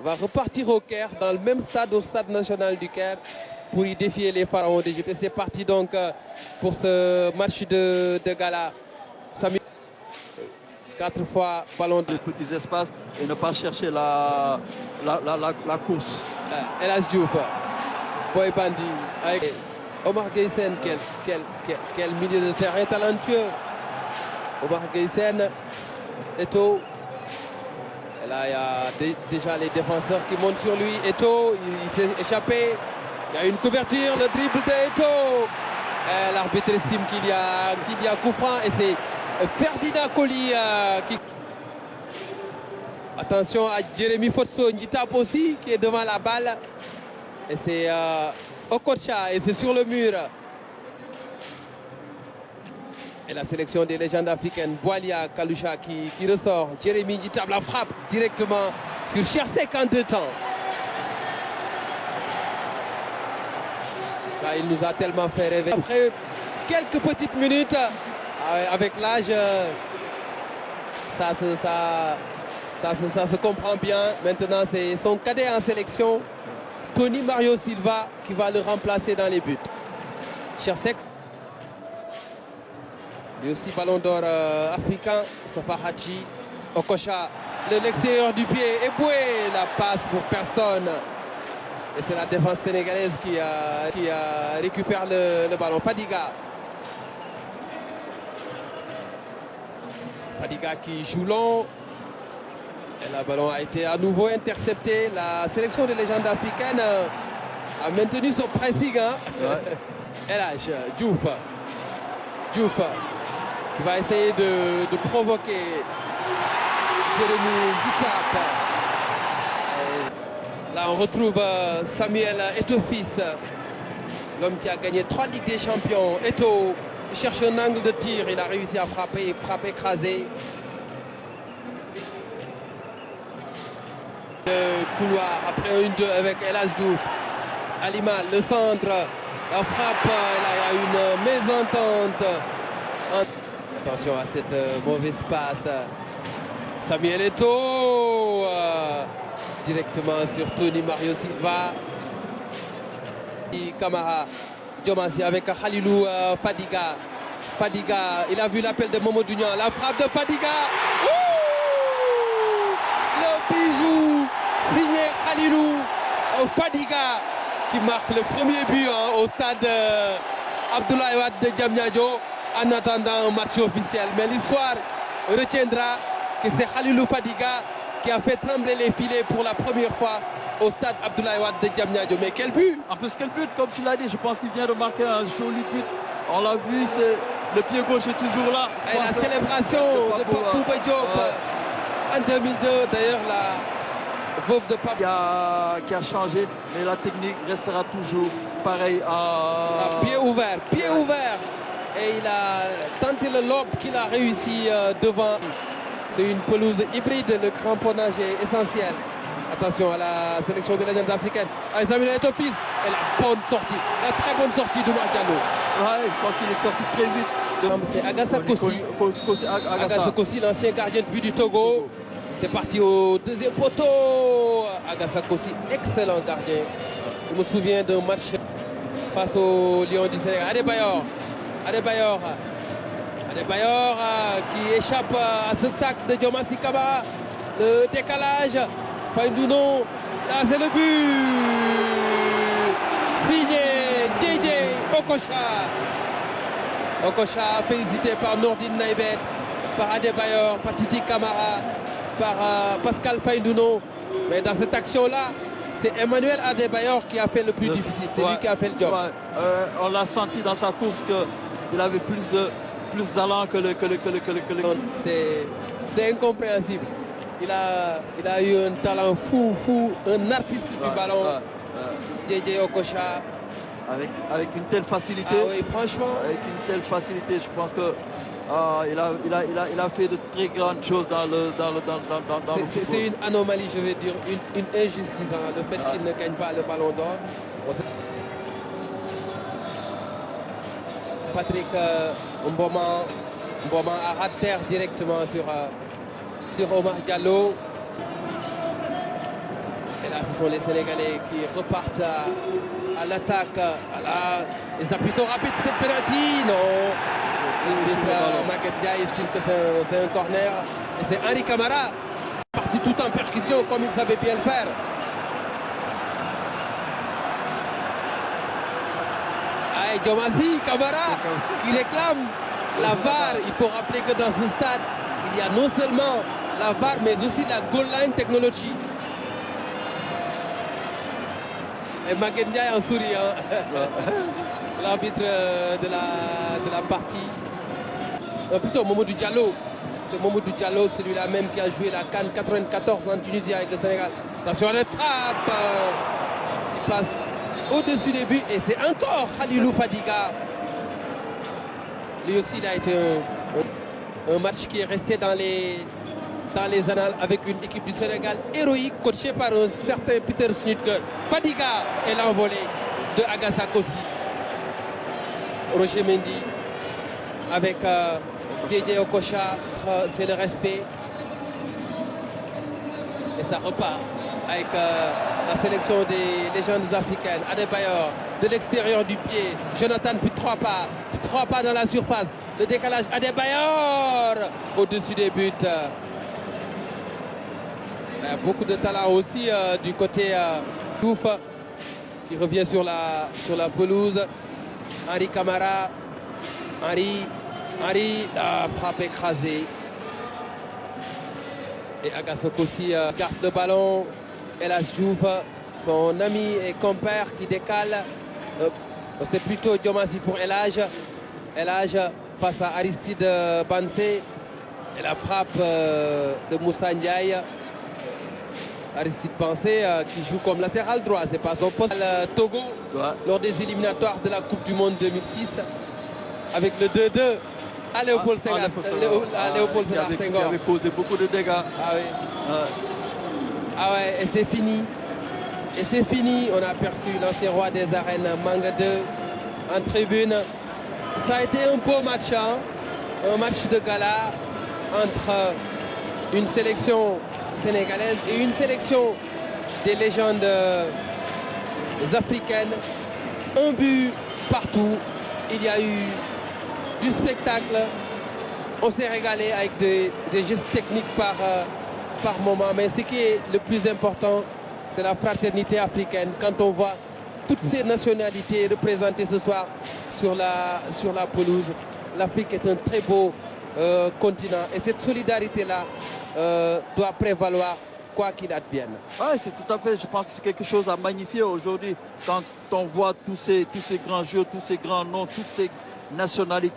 Va repartir au Caire, dans le même stade, au stade national du Caire, pour y défier les pharaons d'Égypte. Et c'est parti donc pour ce match de gala. 4 fois ballon de... Les petits espaces et ne pas chercher la course. El Hadj Diouf, Boy Bandi, avec Omar Gueye Sène, quel milieu de terrain talentueux. Omar Gueye Sène, Eto'o. Et là, il y a déjà les défenseurs qui montent sur lui. Eto'o, il s'est échappé. Il y a une couverture, le dribble de Eto'o. L'arbitre estime qu'il y a coup franc et c'est Ferdinand Coly qui... Attention à Jérémy Fotso Njitap aussi qui est devant la balle. Et c'est Okocha et c'est sur le mur. Et la sélection des légendes africaines, Boalia Kalusha qui ressort. Jérémy Njitap la frappe directement sur Chersek en 2 temps. Là, il nous a tellement fait rêver. Après quelques petites minutes, avec l'âge, ça se comprend bien. Maintenant, c'est son cadet en sélection, Tony Mario Silva, qui va le remplacer dans les buts. Chersek. Lui aussi ballon d'or africain. Safa Hadji. Okocha, de l'extérieur du pied. Eboué, la passe pour personne. Et c'est la défense sénégalaise qui récupère le ballon. Fadiga. Fadiga qui joue long. Et le ballon a été à nouveau intercepté. La sélection des légendes africaines a maintenu son pressing. Hein. Ouais. El Hadj Diouf. Diouf qui va essayer de provoquer Jérémy Njitap. Là, on retrouve Samuel Eto'o-Fils, l'homme qui a gagné 3 Ligues des Champions. Eto'o cherche un angle de tir, il a réussi à frapper, écrasé. Le couloir après un 1-2 avec El Hadj Diouf. Alimal, le centre, la frappe, là, il y a une mésentente. Attention à cette mauvaise passe. Samuel Eto'o directement sur Tony Mario Silva. Camara Diomassi avec Khalilou Fadiga. Fadiga, il a vu l'appel de Mamadou Niang. La frappe de Fadiga. Le bijou signé Khalilou Fadiga qui marque le premier but au stade Abdoulaye Wade de Diamniadio en attendant un match officiel. Mais l'histoire retiendra que c'est Khalilou Fadiga qui a fait trembler les filets pour la première fois au stade Abdoulaye Wade de Diamniadio. Mais quel but! En plus, quel but, comme tu l'as dit, je pense qu'il vient de marquer un joli but. On l'a vu, le pied gauche est toujours là. Et la célébration de Papou Diop en 2002, d'ailleurs, la veuve de Papou. Qui a changé, mais la technique restera toujours pareille. Pied ouvert, pied ouvert. Et il a tenté le lob qu'il a réussi devant. C'est une pelouse hybride, le cramponnage est essentiel. Attention à la sélection des légendes africaines. Samuel Eto'o-Fils et la bonne sortie, la très bonne sortie de Oumar Diallo. Ouais, je pense qu'il est sorti très vite. C'est Agassa Kossi. Agassa Kossi, l'ancien gardien de but du Togo. C'est parti au deuxième poteau. Agassa Kossi, excellent gardien. Je me souviens d'un match face au Lion du Sénégal. Adebayor qui échappe à ce tac de Diomassi Kamara. Le décalage. Faïndouno. Là, c'est le but. Signé JJ Okocha. Okocha félicité par Nordine Naïbet, par Adebayor, par Titi Kamara, par Pascal Faïndouno. Mais dans cette action-là, c'est Emmanuel Adebayor qui a fait le plus difficile. C'est lui qui a fait le job. On l'a senti dans sa course qu'il avait plus d'allant que le... C'est incompréhensible. Il a eu un talent fou, un artiste du ballon. JJ Okocha. Avec une telle facilité. Ah oui, franchement. Avec une telle facilité, je pense que il a fait de très grandes choses dans le football. C'est une anomalie, je vais dire, une injustice, le fait qu'il ne gagne pas le ballon d'or. Patrick Mboma a raté terre directement sur Omar Diallo. là, ce sont les Sénégalais qui repartent à l'attaque. Voilà. Les appuis sont rapides, peut-être penalty. Non. Maguette Ndiaye estime que c'est un corner. Et c'est Henri Camara, parti tout en percussion comme il savait bien le faire. Allez, Diomazi Camara qui réclame la VAR. Il faut rappeler que dans ce stade, il y a non seulement la VAR, mais aussi la goal line technology. Et Maguette Ndiaye en souriant, l'arbitre de la partie. Plutôt Mamadou Diallo. C'est Mamadou Diallo, celui-là même qui a joué la CAN 94 en Tunisie avec le Sénégal. Attention à la frappe. Il passe au-dessus des buts et c'est encore Khalilou Fadiga. Lui aussi, il a été un match qui est resté dans les annales avec une équipe du Sénégal héroïque coachée par un certain Peter Schnittger. Fadiga est l'envolée de Agassa Kossi. Roger Mendy avec Didier Okocha, c'est le respect. Et ça repart avec la sélection des légendes africaines. Adebayor de l'extérieur du pied. Jonathan puis 3 pas dans la surface. Le décalage Adebayor au-dessus des buts. Il y a beaucoup de talent aussi du côté Touf qui revient sur la pelouse. Henri Camara. Henri, la frappe écrasée. Et Agassa Kossi garde le ballon. Elas Diouf, son ami et compère qui décale. C'était plutôt Diomazi pour Elage. Elage face à Aristide Bansé. Et la frappe de Moussa Ndiaye. Aristide Bansé qui joue comme latéral droit. C'est pas son poste. Le Togo, lors des éliminatoires de la Coupe du Monde 2006. Avec le 2-2 à Léopold Sédar Senghor. Qui avait causé beaucoup de dégâts. Ah oui. Ah ouais, et c'est fini. Et c'est fini. On a aperçu l'ancien roi des arènes, Manga 2, en tribune. Ça a été un beau match, hein? Un match de gala entre une sélection sénégalaise et une sélection des légendes africaines. Un but partout. Il y a eu du spectacle. On s'est régalé avec des gestes techniques par moment. Mais ce qui est le plus important, c'est la fraternité africaine. Quand on voit toutes ces nationalités représentées ce soir sur la pelouse, l'Afrique est un très beau continent. Et cette solidarité-là doit prévaloir quoi qu'il advienne. Oui, c'est tout à fait. Je pense que c'est quelque chose à magnifier aujourd'hui quand on voit tous ces grands jeux, tous ces grands noms, toutes ces nationalités.